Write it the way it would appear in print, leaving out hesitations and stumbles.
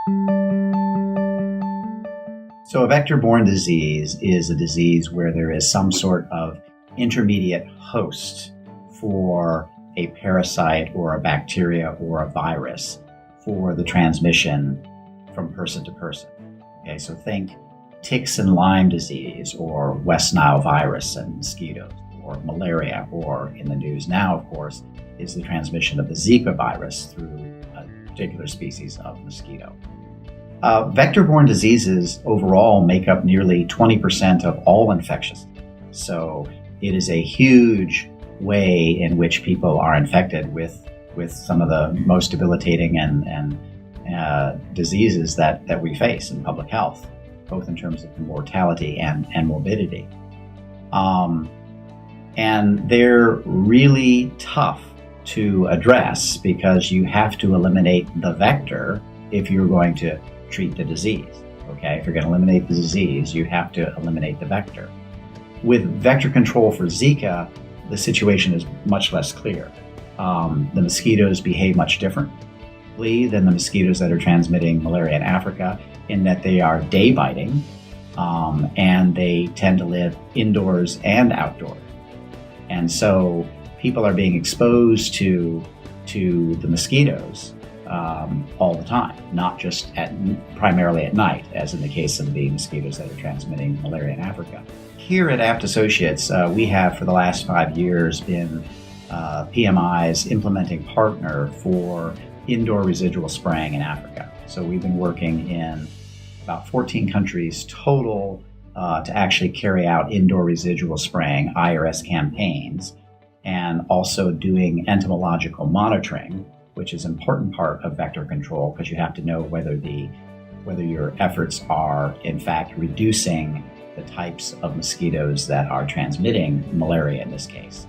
So a vector-borne disease is a disease where there is some sort of intermediate host for a parasite or a bacteria or a virus for the transmission from person to person. Okay, so think ticks and Lyme disease, or West Nile virus and mosquitoes, or malaria, or in the news now, of course, is the transmission of the Zika virus through a particular species of mosquito. Vector-borne diseases overall make up nearly 20% of all infectious. So it is a huge way in which people are infected with some of the most debilitating and diseases that we face in public health, both in terms of mortality and morbidity. And they're really tough to address because you have to eliminate the vector if you're going to treat the disease. Okay, if you're going to eliminate the disease, you have to eliminate the vector. With vector control for Zika, the situation is much less clear. The mosquitoes behave much differently than the mosquitoes that are transmitting malaria in Africa, in that they are day biting, and they tend to live indoors and outdoors. And so people are being exposed to the mosquitoes all the time, not just primarily at night, as in the case of the mosquitoes that are transmitting malaria in Africa. Here at Abt Associates, we have for the last 5 years been PMI's implementing partner for indoor residual spraying in Africa. So we've been working in about 14 countries total to actually carry out indoor residual spraying, IRS campaigns, and also doing entomological monitoring, which is an important part of vector control because you have to know whether your efforts are in fact reducing the types of mosquitoes that are transmitting malaria in this case.